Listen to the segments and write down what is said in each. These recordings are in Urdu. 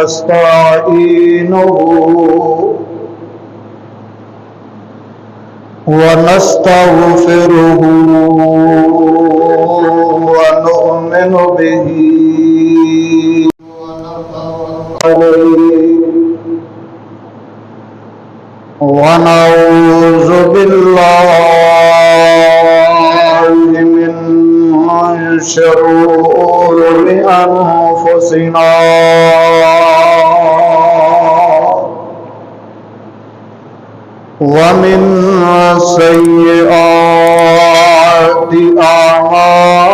ونستعينه ونستغفره ونؤمن به ونعوذ بالله من شرور أنفسنا ومن سيئات أعمالنا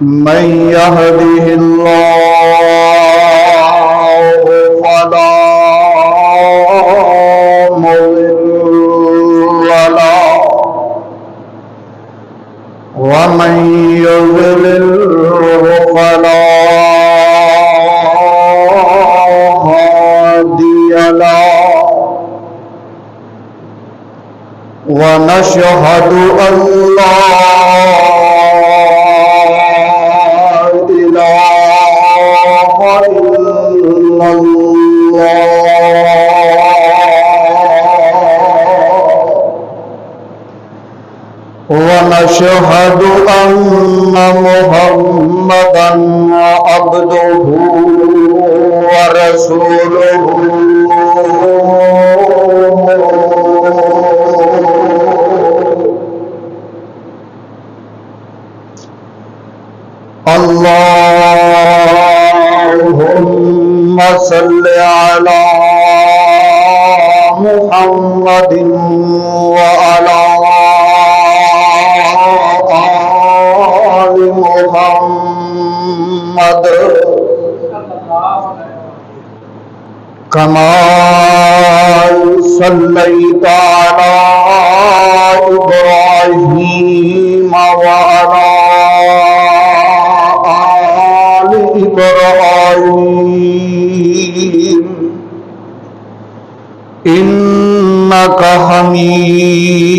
من يهده الله فلا مضل له ومن يضلل فلا هادي له ونشهد أن لا ونشهد أن محمدًا عبده ورسوله اللهم صل على محمد وعلى آل محمد كما صليت على إبراهيم وعلى آل إبراهيم إنك حميد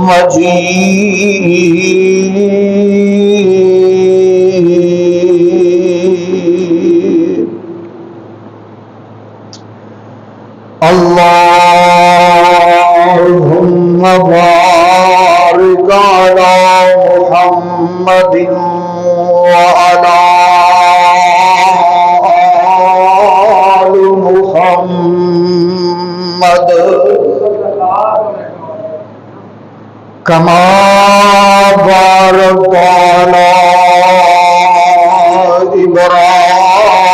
مجيد اللهم بارك على محمد وعلى آل محمد كما باركت على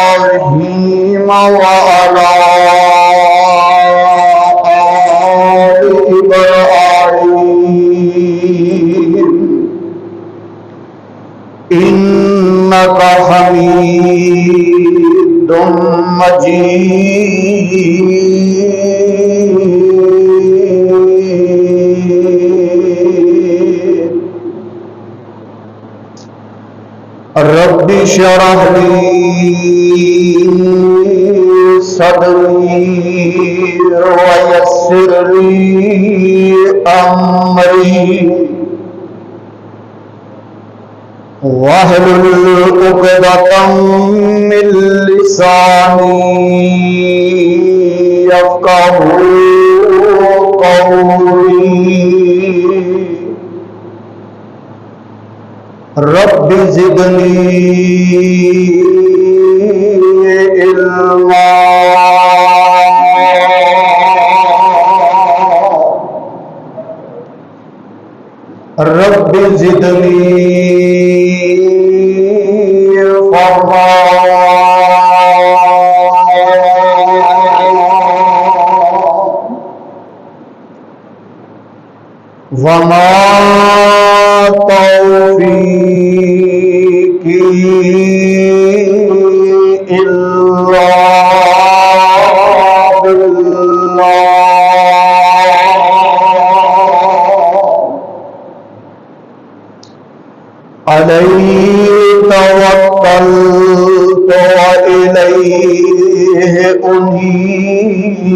إبراهيم وعلى آل إبراهيم إنك حميد مجيد رب اشرح لي صدري ويسر لي أمري واحلل عقدة من لساني يفقهوا قولي رب زدني علما رب زدني فهما وما توفيقي إلا بالله عليه توكلت وإليه أنيب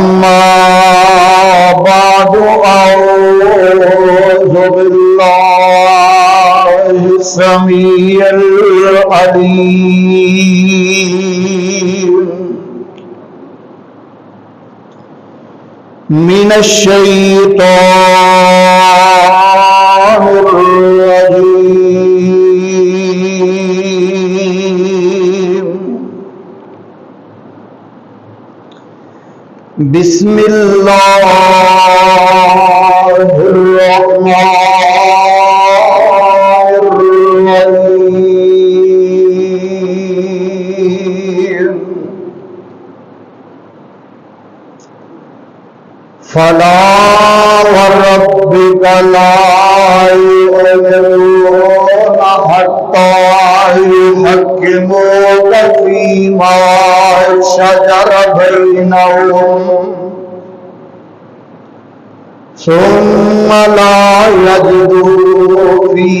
أما بعد أعوذ بالله السميع العليم من الشيطان الرجيم بسم الله الرحمن الرحيم فلا وربك لا يؤمنون حتى يحكموك فيما شجر بينهم ثم لا يجدوا في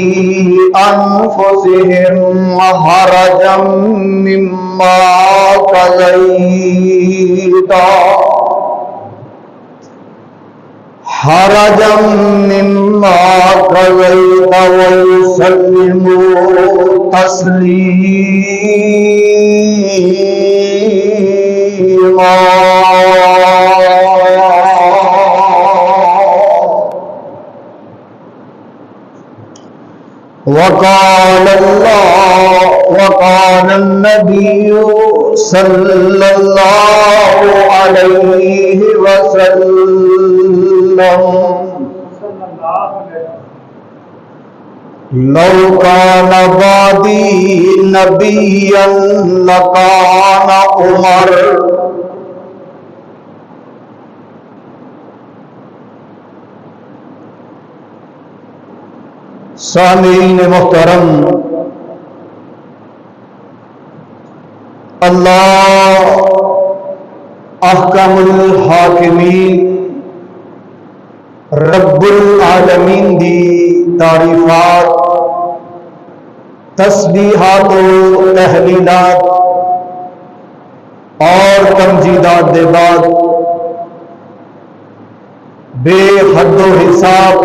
أنفسهم حرجا مما قضيت ويسلموا تسليما وقال النبي صلى الله عليه وسلم لو كان بعدي نبيا لكان عمر سامعین محترم، اللہ احکم الحاکمین رب العالمین دی تعریفات، تسبیحات و تحلیلات اور تمجیدات دے بعد بے حد و حساب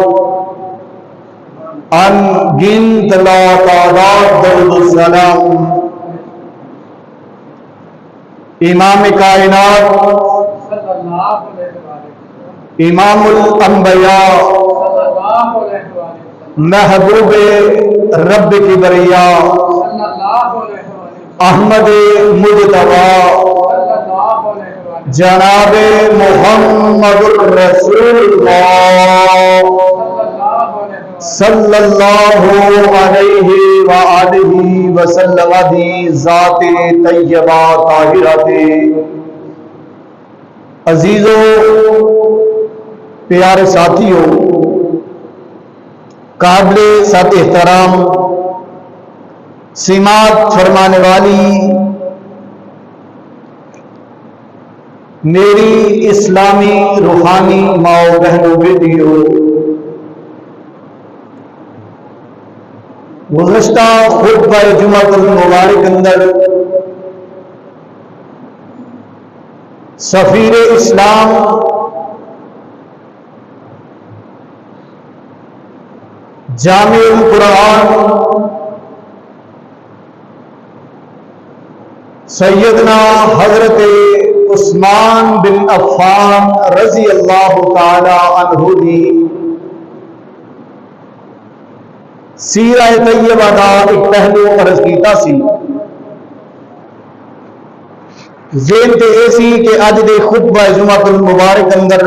ان گنت لا تعداد درود السلام امام کائنات، امام الانبیاء، محبوب رب کی بریا، احمد مجتبی جناب محمد الرسول اللہ صلی اللہ علیہ وآلہ وسلم دی ذات طیبہ طاہرہ عزیزو پیارے ساتھیوں، قابل سب احترام سماعت فرمانے والی میری اسلامی روحانی ماں و بہنوں بیٹیوں، گزشتہ خطبہ جمعۃ المبارک اندر سفیر اسلام جامع القرآن سیدنا حضرت عثمان بن عفان رضی اللہ تعالی عنہ دی سیرہ طیبہ دا ایک پہلو عرض کیتا سی، ذہن تے ایسی کہ اج دے خطبہ جمعۃ المبارک اندر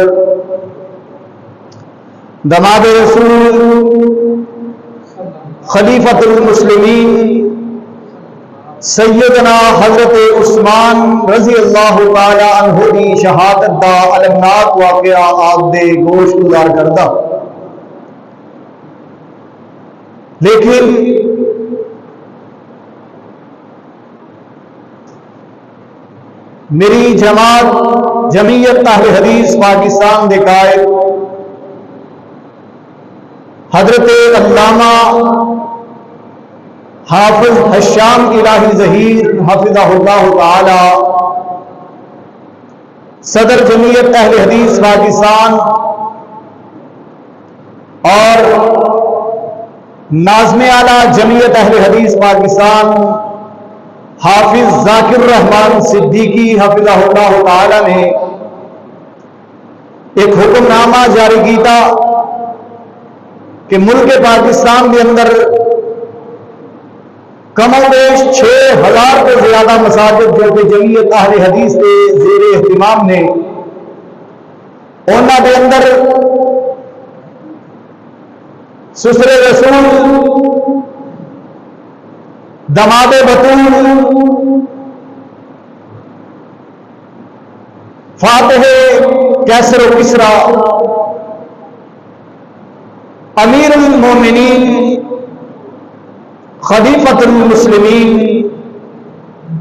دماد رسول خلیفۃ المسلمین سیدنا حضرت عثمان رضی اللہ تعالی عنہ دی شہادت دا المناک واقعہ آپ دے گوش گزار کردہ، لیکن میری جماعت جمعیت اہل حدیث پاکستان دے قائد حضرت علامہ حافظ حشام الہی ظہیر حفظہ اللہ تعالی صدر جمعیت اہل حدیث پاکستان اور ناظم اعلیٰ جمعیت اہل حدیث پاکستان حافظ ذاکر الرحمان صدیقی حفظہ اللہ تعالی نے ایک حکم نامہ جاری کیتا کہ ملک پاکستان کے اندر کم و بیش 6000 سے زیادہ مساجد جو کہ جمعیت اہل حدیث کے زیر اہتمام نے انہاں دے اندر سسر رسول دماد بطول فاتح کیسر و کسرا امیر المومنین خلیفۃ المسلمین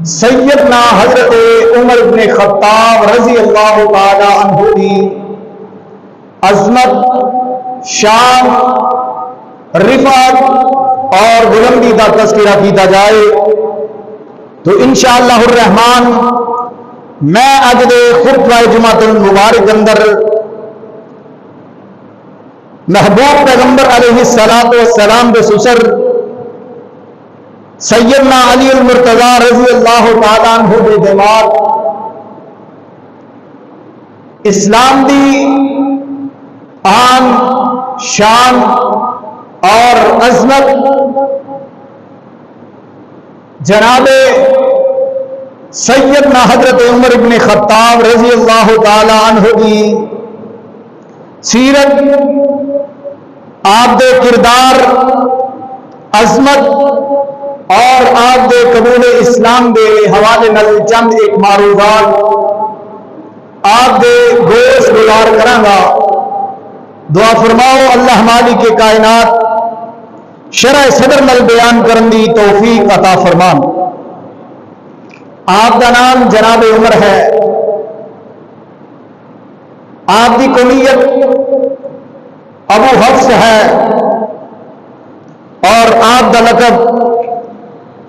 سیدنا حضرت عمر بن خطاب رضی اللہ تعالی عنہ کی عظمت شان رفعت اور بلندی کا تذکرہ کیتا جائے تو انشاءاللہ الرحمن میں اج دے خطبہ جمعۃ المبارک اندر محبوب پیغمبر علیہ الصلوۃ والسلام کے سسر سیدنا علی المرتضی رضی اللہ تعالی عنہ کے دماغ اسلام دی آن شان اور عظمت جناب سیدنا حضرت عمر بن خطاب رضی اللہ تعالی عنہ کی سیرت آپ دے کردار عظمت اور آپ دے قبول اسلام دے حوالے نال چند ایک معروضات آپ دے گوش گزار کرانگا دعا فرماؤ اللہ مالک کے کائنات شرح صدر نل بیان کرن دی توفیق عطا فرمان۔ آپ کا نام جناب عمر ہے، آپ کی کنیت ابو حفص ہے اور آپ کا لقب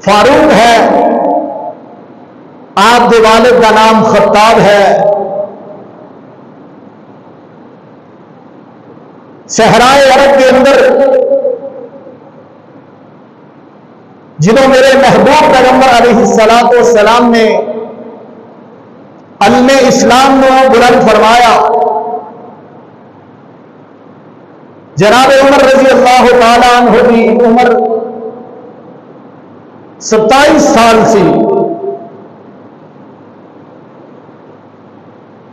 فاروق ہے، آپ کے والد کا نام خطاب ہے۔ صحرائے عرب کے اندر جنہوں میرے محبوب پیغمبر علیہ الصلوۃ والسلام نے علم اسلام کو بلند فرمایا، جناب عمر رضی اللہ تعالی عنہ کی عمر 27 سال سی،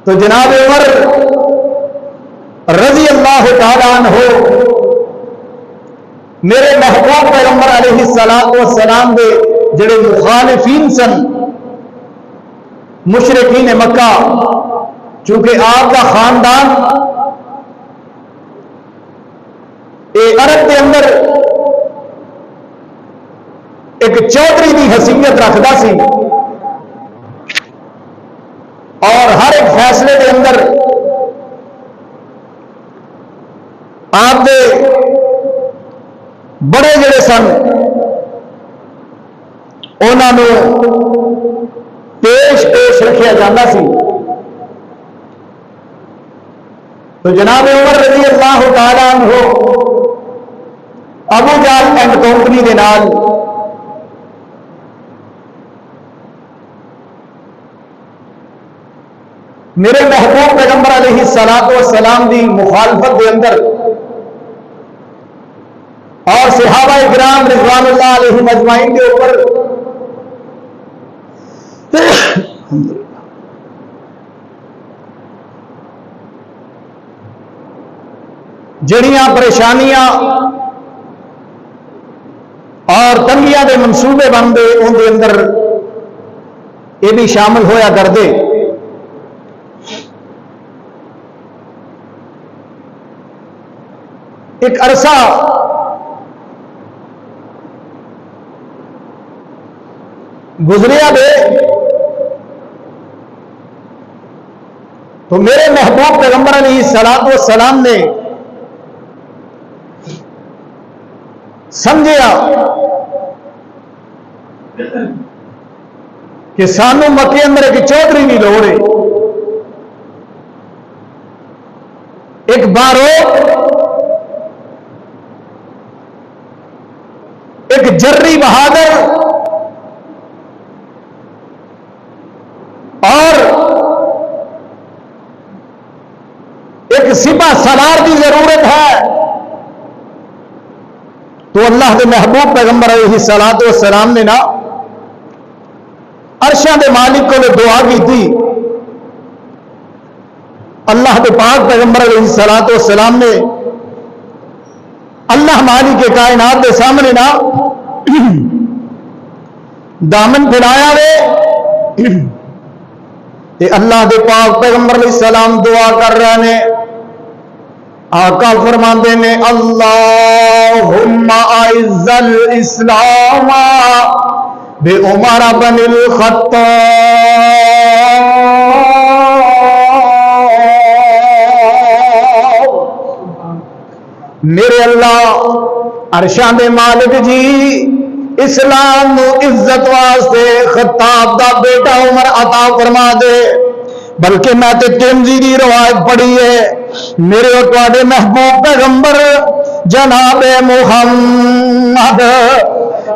تو جناب عمر رضی اللہ تعالی عنہ میرے محبوب پیغمبر علیہ الصلوۃ والسلام دے جڑے مخالفین سن مشرکین مکہ، چونکہ آپ کا خاندان عرب کے اندر ایک چودھری کی حیثیت رکھتا سی اور ہر ایک فیصلے کے اندر آپ دے بڑے جڑے سن انہوں پیش رکھا جاتا سی، تو جناب عمر رضی اللہ تعالی عنہ ابو جہل اینڈ کمپنی کے نال میرے محبوب پیغمبر علیہ الصلوۃ والسلام کی مخالفت کے اندر اور صحابہ کرام رضوان اللہ علیہم اجمعین کے اوپر جڑیاں پریشانیاں اور تنگیاں دے منصوبے بنتے ان کے اندر یہ بھی شامل ہویا کرتے۔ ایک عرصہ گزریا دے تو میرے محبوب پیغمبر علیہ الصلوۃ والسلام نے سمجھیا کہ سانو مکے اندر ایک چودھری کی لوڑ ہے، ایک باروک، ایک جری بہادر اور ایک سپاہ سالار کی ضرورت ہے، تو اللہ کے محبوب پیغمبر علیہ الصلوۃ والسلام نے نا عرشاں دے مالک کو دعا کی تھی۔ اللہ کے پاک پیغمبر علیہ الصلوۃ والسلام نے اللہ مالک کے کائنات کے سامنے نا دامن پھیلایا وے، اللہ کے پاک پیغمبر علیہ السلام دعا کر رہے ہیں، آقا فرماندے نے اللہم اعز الاسلام بعمر بن الخطاب۔ میرے اللہ عرشاں دے مالک جی اسلام نو عزت واسطے خطاب دا بیٹا عمر عطا فرما دے۔ بلکہ میں تے ترمذی دی روایت پڑھی ہے، میرے اور تواڈے محبوب پیغمبر جناب محمد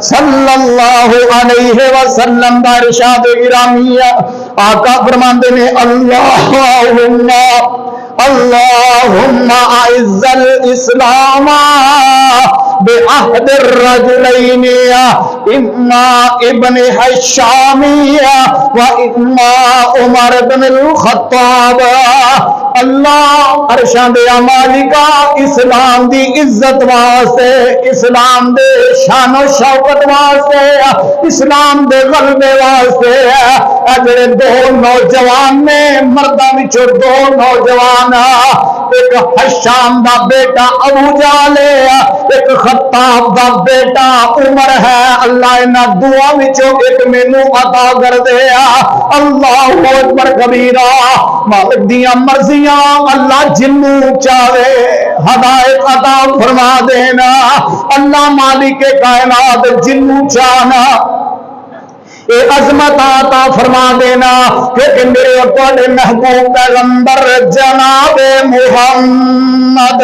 صلی اللہ علیہ وسلم دا ارشاد گرامی آقا فرماندے نے اللہم اعز الاسلام بعہد الرجلین اما ابن حشامی و اما عمر بن الخطاب۔ اللہ عرشاں دے مالکا اسلام دی عزت واسطے، اسلام دے شان و شوکت واسطے، اسلام دے غلبے واسطے اے جڑے دو نوجوان نے، مرداں وچوں دو نوجوان، ایک حشام دا بیٹا ابو جہل ہے، ایک خطاب دا بیٹا عمر ہے، اللہ انہاں دعا وچوں ایک مینوں عطا کر دے۔ اللہ اکبر کبیرہ، مالک دیاں مرضیاں اللہ جنوں چاہے ہدایت عطا فرما دینا، اللہ مالک کائنات جنوں چاہنا اے عظمت عطا فرما دینا، کیونکہ میرے اور تواڈے محبوب پیغمبر جناب محمد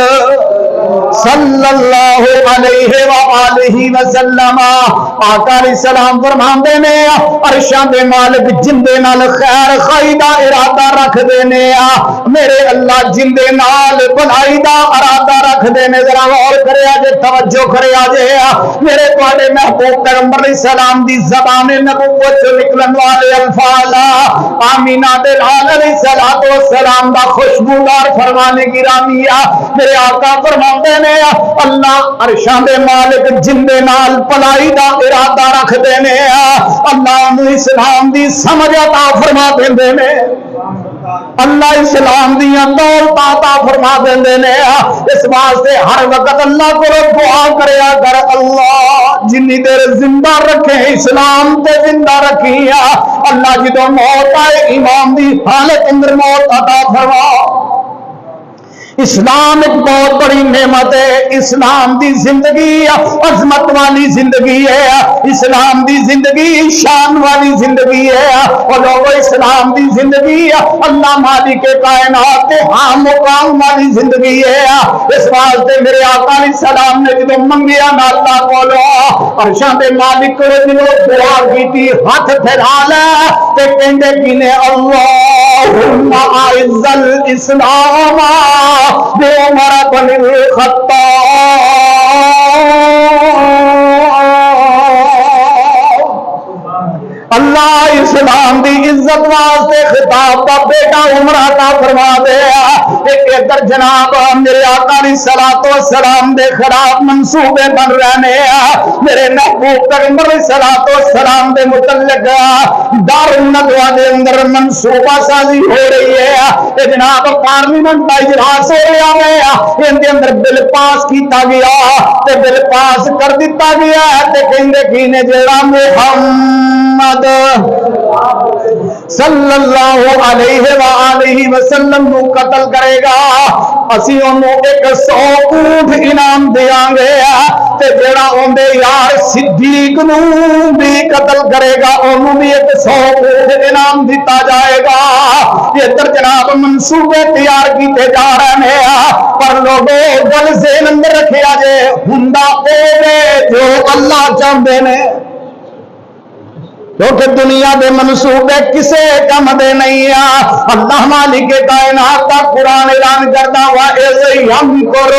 صلی اللہ علیہ وآلہ وسلم آقا علیہ السلام فرماندے نے عرشاں دے مالک جندے نال خیر خائی دا ارادہ رکھ دینے، میرے اللہ جندے نال بھلائی دا ارادہ رکھ دینے۔ ذرا غور کریا جے، توجہ کریا جے، میرے تواڈے محبوب پیغمبر علیہ السلام دی زبان نبوت سے نکلن والے الفاظ آمینہ دے لال علیہ السلام دا خوشبودار فرمانے گرامی، میرے آقا فرماندے نے اللہ عرشاں دے مالک جندے نال بھلائی دا ارادہ رکھ دینے، اللہ نو اسلام دی سمجھ عطا فرما دیندے نے، اللہ اسلام دیاں دولت عطا فرما دیندے نے۔ اس واسطے ہر وقت اللہ کو دعا کریا کر، اللہ جنی دیر زندہ رکھے اسلام تے زندہ رکھی، اللہ جدوں موت آئے ایمان دی حالت اندر موت عطا فرما۔ اسلام ایک بہت بڑی نعمت ہے، اسلام دی زندگی عظمت والی زندگی ہے، اسلام دی زندگی شان والی زندگی ہے، اور لوگوں اسلام دی زندگی اللہ مالک کائنات ہاں مقام والی زندگی ہے۔ اس واسطے میرے آقا علیہ السلام نے جدو منگیا نا اللہ کولو عرشاں دے مالک کو جدو دعا کیتی ہاتھ پھیلا لے تے کہندے کینے اللہم اعز الاسلام بعمر بن الخطاب۔ اللہ اسلام دی عزت واسطے خطاب کا بیٹا عمر عطا فرما دے۔ ایک ادھر جناب میرے آقا علیہ الصلوۃ والسلام دے خلاف منصوبے بن رہے ہیں، میرے محبوب پیغمبر علیہ الصلوۃ والسلام دے متعلق دار الندوہ دے اندر منصوبہ سازی ہو رہی ہے، اے جناب پارلیمنٹ کا اجلاس ہو رہا ہے، ان دے اندر بل پاس کیتا گیا تے بل پاس کر دیتا گیا تے کہندے کی نے جڑا محمد صلی اللہ علیہ وآلہ وسلم نو قتل کرے گا اسی انہوں 100 اونٹ انعام دیاں گے تے جڑا اوندے یار صدیق نو بھی قتل کرے گا انہوں بھی 100 اونٹ انعام دیتا جائے گا. یہ در جناب منصوبے تیار کیتے جا رہے ہیں پر لوگوں گل ذہن اندر رکھیا جے ہوندا اے جو اللہ چاہندے نے کیونکہ دنیا دے منصوبے کسے کم دے نہیں ہیں. اللہ مالک کائنات کا قرآن اعلان کرتا وَإِذْ يَمْكُرُ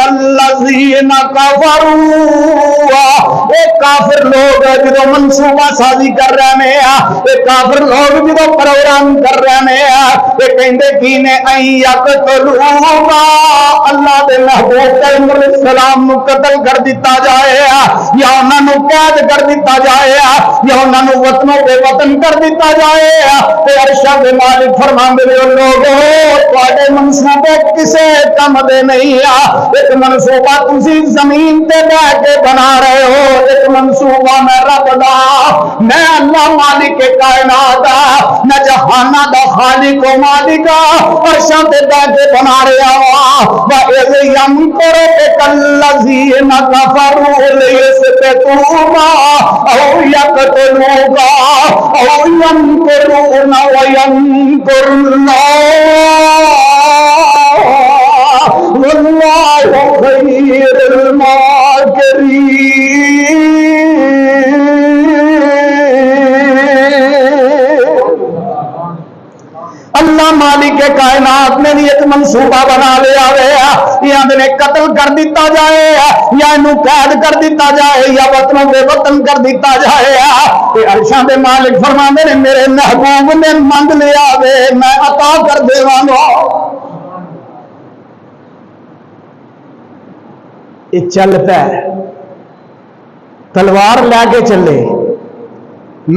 الَّذِينَ كَفَرُوا اے کافر لوگ جدو منصوبہ سازی کر رہے ہیں اے کافر لوگ جدو پروگرام کر رہے ہیں اے کہندے کی نے اَن يَقْتُلُوكَ اللہ دے محبوب پیغمبر علیہ السلام نو قتل کر دیتا جائے یا انہاں نو قید کر دیتا جائے یا انہاں نو وطنوں پہ وطن کر دیتا جائے تے ارشاد مالک فرماندے نے لوگوں تواڈے منصوبے کسے کم دے نہیں ایک منصوبہ تسی زمین تے بیٹھ کے بنا رہے ہو ایک منصوبہ میں رب دا میں اللہ مالک کائنات میں جہاناں دا خالق و مالک عرشاں تے بیٹھ کے بنا رہا وا وَإِذْ يَمْكُرُ الَّذِينَ كَفَرُوا لِيُثْبِتُوكَ أَوْ يَقْتُلُوكَ أَوْ يَمْكُرُونَ وَيَمْكُرُ اللَّهُ وَاللَّهُ خَيْرُ الْمَاكِرِينَ. اللہ مالک کائنات نے بھی ایک منصوبہ بنا لیا ہے یا نے قتل کر دیتا جائے یا انہوں قید کر دیتا جائے یا وطنوں بے وطن کر دیتا جائے کہ عرشاں دے مالک فرماندے نے میرے محبوب نے منگ لیا دے میں عطا کر دے گا. یہ چلتا ہے تلوار لے کے چلے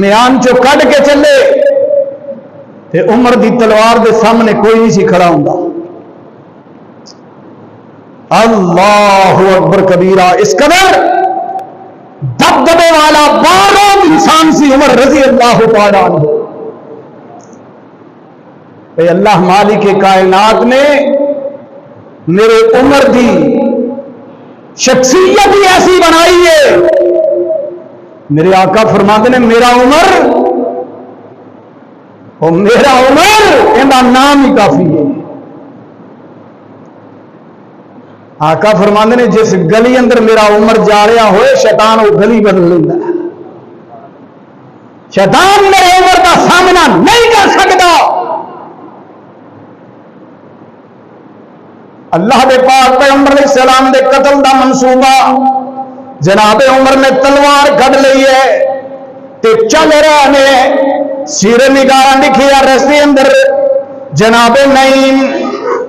میان چو کٹ کے چلے تے عمر دی تلوار دے سامنے کوئی نہیں سی کھڑا ہوندا. اللہ اکبر کبیرہ اس قدر دبدبے والا باروں انسان سی عمر رضی اللہ تعالی عنہ. اے اللہ مالک کائنات نے میرے عمر دی شخصیت ہی ایسی بنائی ہے. میرے آقا فرماتے نے میرا عمر اندہ نام ہی کافی ہے. آقا فرماندے نے جس گلی اندر میرا عمر جا رہا ہوئے شیطان وہ گلی بدل لینا ہے. شیطان میرے عمر کا سامنا نہیں کر سکتا. اللہ دے پاک پیغمبر علیہ السلام دے قتل دا منصوبہ جناب عمر نے تلوار کھڑ لئی ہے تے چل رہا نے سیر نگاہ لکھیا رستے اندر جناب نعیم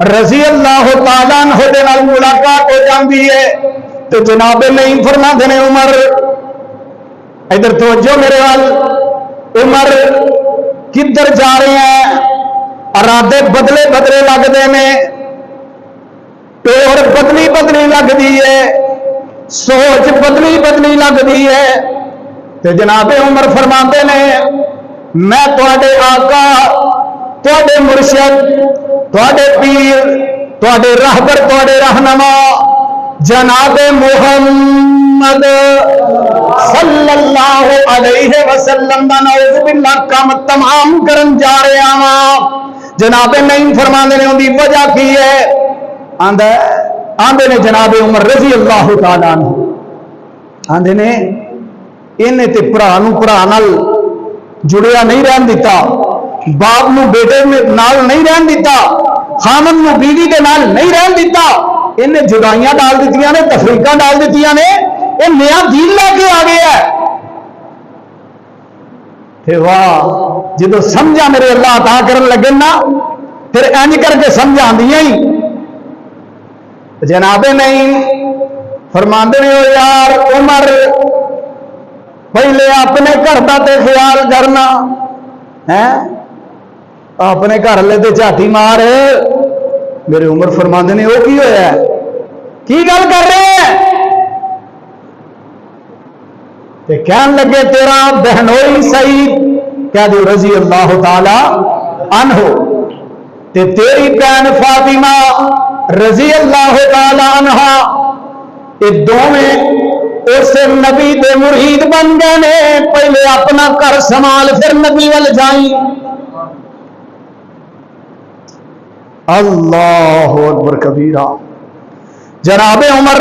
رضی اللہ تعالیٰ عنہ دے نال ملاقات ہو جاندی ہے تو جناب نعیم فرماندے نے عمر ادھر توجہ میرے وال عمر کدھر جا رہے ہیں ارادے بدلے بدلے لگتے ہیں ٹور بدلی بدلی لگتی ہے سوچ بدلی بدلی لگتی ہے تو جناب عمر فرماندے نے میں تواڈے آقا تواڈے مرشد تواڈے پیر تواڈے راہبر تواڈے رہنما جناب محمد صلی اللہ علیہ وسلم دا نعوذ باللہ کام تمام کرن جا رہے ہیں. جناب نعیم فرماندے نے اندی وجہ کی ہے آندے نے جناب عمر رضی اللہ تعالیٰ عنہ آندے نے انہیں تے پرا نال جڑیا نہیں رہن دیتا باپ نو بیٹے نال نہیں رہن دیتا خامن نو بیوی کے نال نہیں رہن دیتا انہیں جدائیاں ڈال دیتیاں نے تفریقہ ڈال دیتیاں نے یہ نیا دین لے کے آ گیا ہے. پھر واہ جدو سمجھا میرے اللہ عطا کرن لگے نا پھر اینج کر کے سمجھا دیاں ہی جناب نہیں فرماندے نے یار عمر پہلے اپنے گھر کا تے خیال کرنا ہے اپنے گھر لے تے جھاتی مار. میرے عمر فرماندے نے وہ کی ہوا ہے کی گل کر رہے ہیں تے کہن لگے تیرا بہنوئی سعید کہہ دو رضی اللہ تعالی عنہ. تے تیری بہن فاطمہ رضی اللہ تعالی عنہ یہ دونوں اس نبی دے مرید بن گئے نے. پہلے اپنا گھر سنبھال پھر نبی ول جائیں. اللہ اکبر کبیرہ. جناب عمر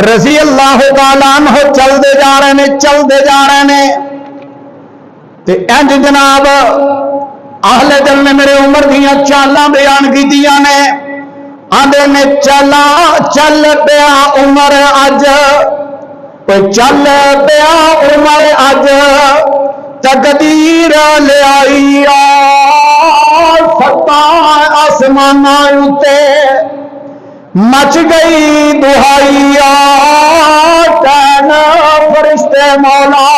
رضی اللہ تعالی عنہ چلتے جا رہے نے چلتے جا رہے نے تے انج جناب اہل دل نے میرے عمر دیاں چالاں بیان کیتیاں نے. آدھے نے چلا چل پیا عمر اج چل پیا عمر اج تقدیر لے آئی فتح آسمان اتے مچ گئی دہائی کہن فرشتے مولا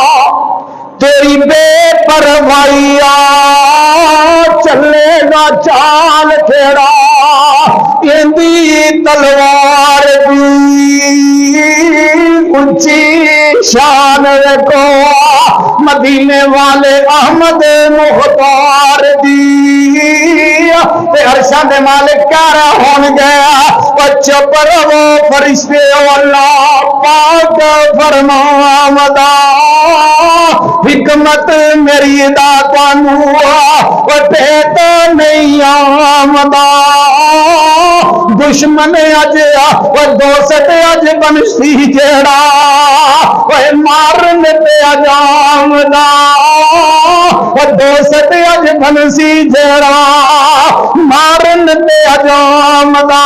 تیری بے پروائی چلے گا چال تیرا اندی تلوار دی اونچی شان کو مدینے والے احمد مختار دی عرشاں دے مالک کہہ رہا ہون گیا چپ رہو فرشتے اللہ پاک فرماودا حکمت میری دا تانوں ٹھیک نہیں آمدا. دشمن اج دوست اج بنسی جیڑا مارن پہ اجامدا دوست اج بنسی جیڑا مارن پہ اجامدا.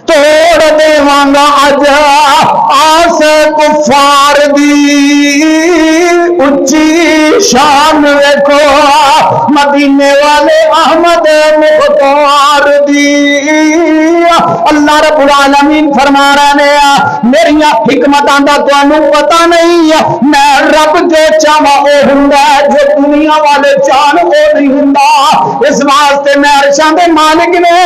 توڑ دیواں اج آس کفار دی اچھی شان ویکھو مدینے والے احمد مختار دی. اللہ رب العالمین فرما رہے ہیں میری حکمتاں دا تانوں پتہ نہیں میں رب جو چاہواں او ہوندا جو دنیا والے چاہن او نہیں ہوندا. اس واسطے میں عرشاں دے مالک نے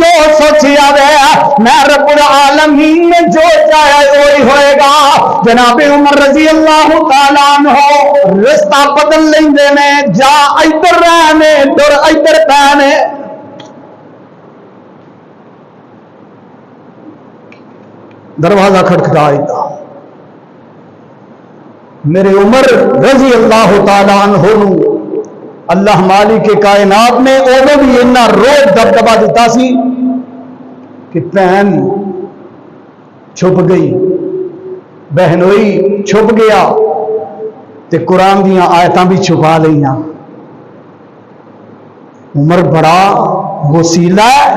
جو سوچیا ہے میں رب العالمین نے جو چاہا وہی ہوئے گا. جناب عمر رضی اللہ تعالی عنہ رستہ بدل لیندے نے جا ادھر رہنے ڈر ادھر پہنے. دروازہ کھٹکھٹایا تھا. میرے عمر رضی اللہ تعالی عنہ اللہ مالک کائنات نے اوہ بھی اتنا روز دبدبا دیتا سی کہ بہن چھپ گئی بہنوئی چھپ گیا تے قرآن دیاں آیتاں بھی چھپا لیاں. عمر بڑا غصیلا ہے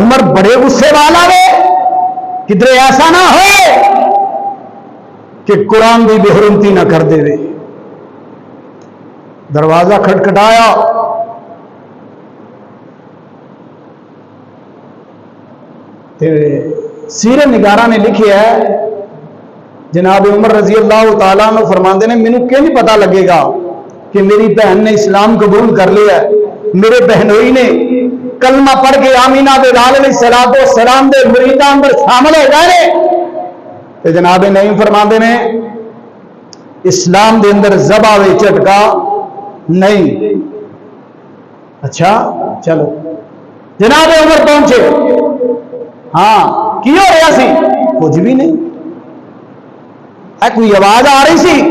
عمر بڑے غصے والا ہے. کدھر ایسا نہ ہو کہ قرآن بھی بے حرمتی نہ کر دے. دروازہ کھٹکھٹایا سیرت نگارہ نے لکھیا ہے جناب عمر رضی اللہ تعالیٰ عنہ فرماندے نے مینوں کہ نہیں پتا لگے گا کہ میری بہن نے اسلام قبول کر لیا ہے. میرے بہنوئی نے کلمہ پڑھ کے آمینہ دے لال علیہ السلام دے مریداں اندر شامل ہو گئے. تو جناب نعیم فرماندے نے اسلام دے اندر ذبح وے جھٹکا نہیں. اچھا چلو جناب عمر پہنچے. ہاں کی ہو رہا سی؟ کچھ بھی نہیں. کوئی آواز آ رہی سی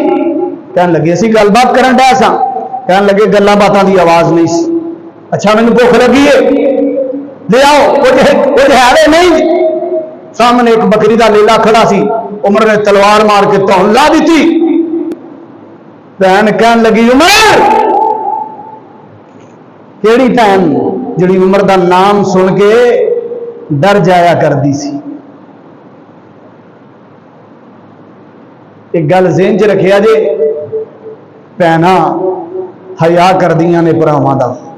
کہنے لگے سی گل بات کرن ڈیا سا کہنے لگے گلاں باتاں دی آواز نہیں سی. اچھا مینوں بھوک لگی ہے لے آؤ کچھ ہے نہیں. سامنے ایک بکری دا لیلا کھڑا سی. عمر نے تلوار مار کے تہن لا دیتی. بہن کہن لگی عمر کیڑی بہن جڑی عمر دا نام سن کے ڈر جایا کر دی سی. ایک گل ذہن چ رکھیا جے بہناں حیا کردیاں نے بھراواں دا.